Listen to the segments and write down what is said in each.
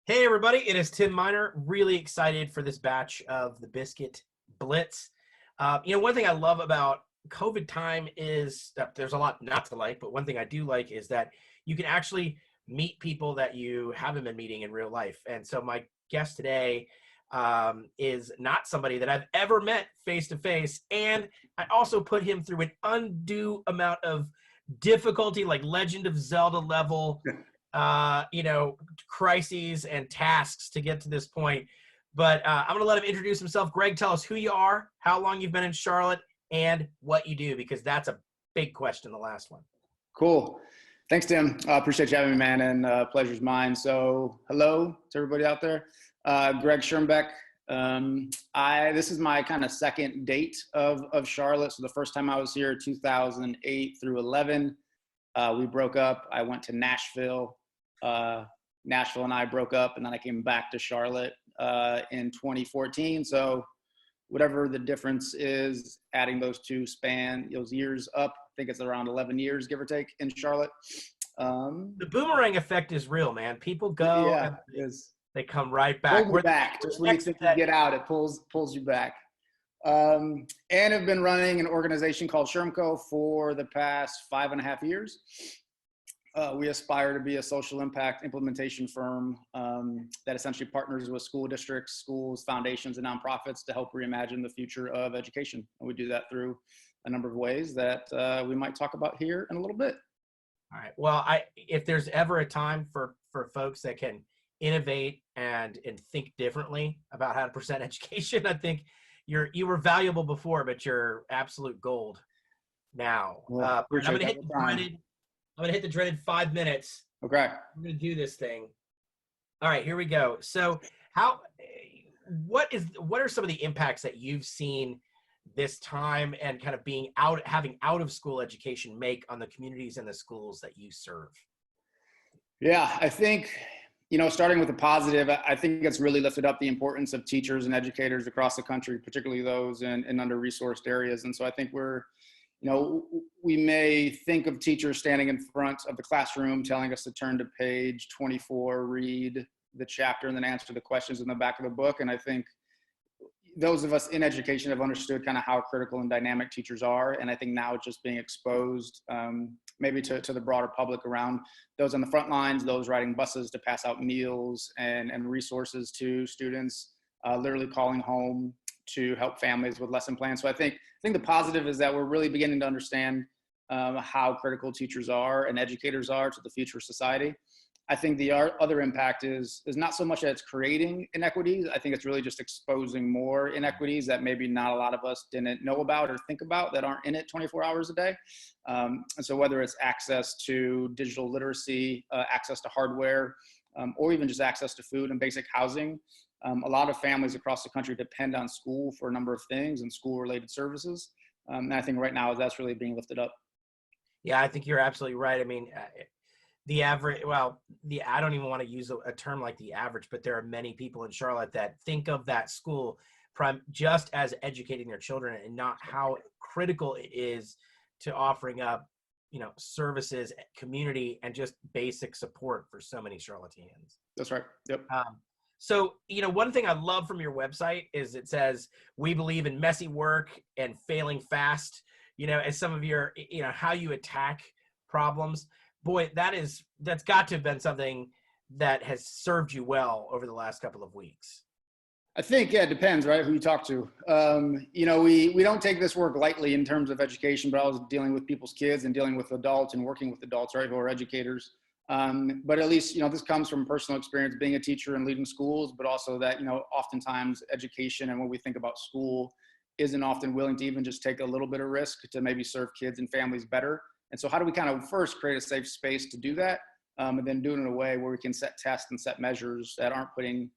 Hey everybody, it is Tim Miner. Really excited for this batch of the Biscuit Blitz. One thing I love about COVID time is that there's a lot not to like, but one thing I do like is that you can actually meet people that you haven't been meeting in real life. And so my guest today is not somebody that I've ever met face to face. And I also put him through an undue amount of difficulty, like Legend of Zelda level crises and tasks to get to this point. But I'm going to let him introduce himself. Greg, tell us who you are, how long you've been in Charlotte, and what you do, because that's a big question, the last one. Cool. Thanks, Tim. Appreciate you having me, man, and pleasure's mine. So hello to everybody out there. Greg Schermbeck. This is my kind of second date of Charlotte. So the first time I was here, 2008 through 11, we broke up. I went to Nashville. Nashville and I broke up, and then I came back to Charlotte in 2014. So whatever the difference is, adding those two span those years up, I think it's around 11 years, give or take, in Charlotte. The boomerang effect is real, man. People go, yeah, and they come right back. We're back. Just when you think you get out, it pulls you back. And I've been running an organization called Schermco for the past 5.5 years. We aspire to be a social impact implementation firm that essentially partners with school districts, schools, foundations, and nonprofits to help reimagine the future of education. And we do that through a number of ways that we might talk about here in a little bit. All right. Well, if there's ever a time for folks that can innovate and think differently about how to present education, I think you were valuable before, but you're absolute gold now. Well, I'm going to hit the dreaded 5 minutes. Okay. I'm going to do this thing. All right, here we go. So what are some of the impacts that you've seen this time and kind of having out of school education make on the communities and the schools that you serve? Yeah, I think, starting with the positive, I think it's really lifted up the importance of teachers and educators across the country, particularly those in under-resourced areas. And so I think we may think of teachers standing in front of the classroom telling us to turn to page 24, read the chapter, and then answer the questions in the back of the book. And I think those of us in education have understood kind of how critical and dynamic teachers are. And I think now it's just being exposed maybe to the broader public around those on the front lines, those riding buses to pass out meals and resources to students, literally calling home to help families with lesson plans. So I think the positive is that we're really beginning to understand how critical teachers are and educators are to the future of society. I think the other impact is not so much that it's creating inequities. I think it's really just exposing more inequities that maybe not a lot of us didn't know about or think about that aren't in it 24 hours a day. And so whether it's access to digital literacy, access to hardware, or even just access to food and basic housing, a lot of families across the country depend on school for a number of things and school-related services. And I think right now that's really being lifted up. Yeah, I think you're absolutely right. I mean, I don't even want to use a term like the average, but there are many people in Charlotte that think of that school just as educating their children and not how critical it is to offering up, services, community, and just basic support for so many Charlotteans. That's right. Yep. So, one thing I love from your website is it says, we believe in messy work and failing fast, as some of your, how you attack problems. Boy, that's got to have been something that has served you well over the last couple of weeks. I think, it depends, right, who you talk to. We don't take this work lightly in terms of education, but I was dealing with people's kids and dealing with adults and working with adults, right, who are educators. But at least, this comes from personal experience being a teacher and leading schools, but also that, oftentimes education and when we think about school isn't often willing to even just take a little bit of risk to maybe serve kids and families better. And so how do we kind of first create a safe space to do that, and then do it in a way where we can set tests and set measures that aren't putting,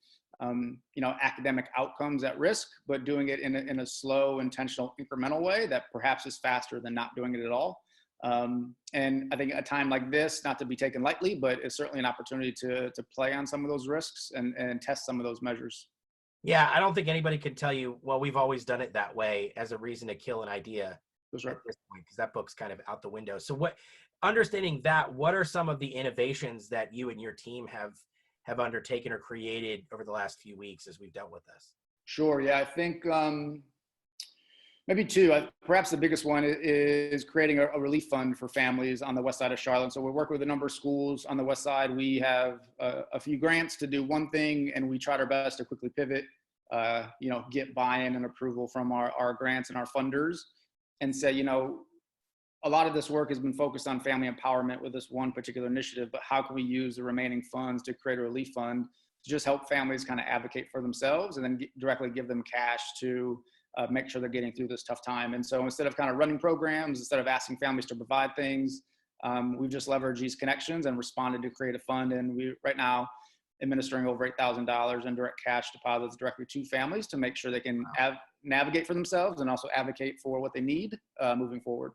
academic outcomes at risk, but doing it in a slow, intentional, incremental way that perhaps is faster than not doing it at all. And I think a time like this, not to be taken lightly, but it's certainly an opportunity to play on some of those risks and test some of those measures. Yeah, I don't think anybody can tell you, well, we've always done it that way as a reason to kill an idea. That's right. At this point, because that book's kind of out the window. So understanding that, what are some of the innovations that you and your team have have undertaken or created over the last few weeks as we've dealt with this? Sure. Yeah, I think maybe two. Perhaps the biggest one is creating a relief fund for families on the west side of Charlotte. So we're working with a number of schools on the west side. We have a few grants to do one thing, and we tried our best to quickly pivot, get buy-in and approval from our grants and our funders, and say, a lot of this work has been focused on family empowerment with this one particular initiative, but how can we use the remaining funds to create a relief fund to just help families kind of advocate for themselves and then directly give them cash to make sure they're getting through this tough time. And so instead of kind of running programs, instead of asking families to provide things, we've just leveraged these connections and responded to create a fund. And we right now administering over $8,000 in direct cash deposits directly to families to make sure they can navigate for themselves and also advocate for what they need moving forward.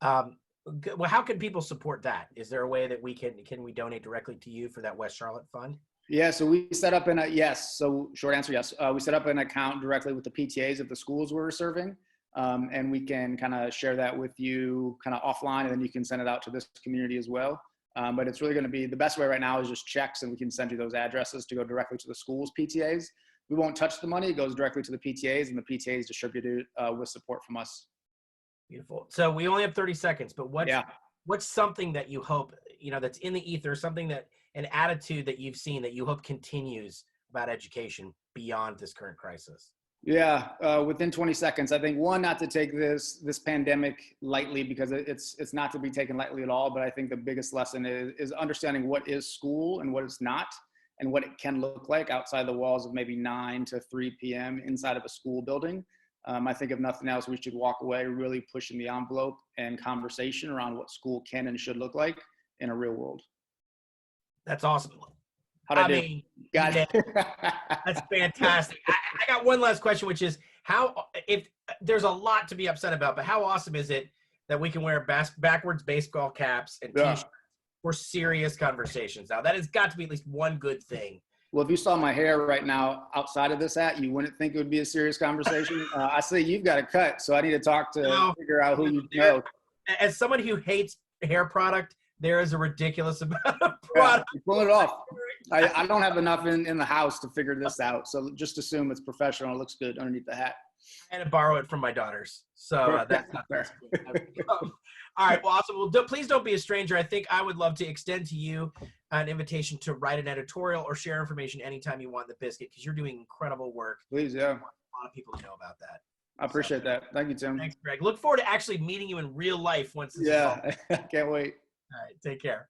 Well, how can people support that? Is there a way that we can we donate directly to you for that West Charlotte fund? Yeah, so we set up yes. So short answer, yes. We set up an account directly with the PTAs of the schools we're serving. And we can kind of share that with you kind of offline, and then you can send it out to this community as well. But it's really going to be the best way right now is just checks, and we can send you those addresses to go directly to the schools PTAs. We won't touch the money. It goes directly to the PTAs, and the PTAs distribute it with support from us. Beautiful. So we only have 30 seconds, but what's something that you hope, that's in the ether, something that an attitude that you've seen that you hope continues about education beyond this current crisis? Yeah, within 20 seconds, I think one, not to take this pandemic lightly, because it's not to be taken lightly at all. But I think the biggest lesson is understanding what is school and what it's not, and what it can look like outside the walls of maybe 9 to 3 p.m. inside of a school building. I think if nothing else, we should walk away really pushing the envelope and conversation around what school can and should look like in a real world. That's awesome. How'd I do? Got it. That's fantastic. I got one last question, which is if there's a lot to be upset about, but how awesome is it that we can wear backwards baseball caps and t-shirts for serious conversations? Now, that has got to be at least one good thing. Well, if you saw my hair right now outside of this hat, you wouldn't think it would be a serious conversation. I say you've got a cut, so I need to talk to figure out who you know. As someone who hates hair product, there is a ridiculous amount of product. Yeah, pull it off. I don't have enough in the house to figure this out, so just assume it's professional. It looks good underneath the hat. I had to borrow it from my daughters, so that's not fair. All right, well, awesome. Well, please don't be a stranger. I think I would love to extend to you an invitation to write an editorial or share information anytime you want the Biscuit, because you're doing incredible work. Please, yeah. I want a lot of people to know about that. I appreciate that. Thank you, Tim. Thanks, Greg. Look forward to actually meeting you in real life once this is over. I can't wait. All right, take care.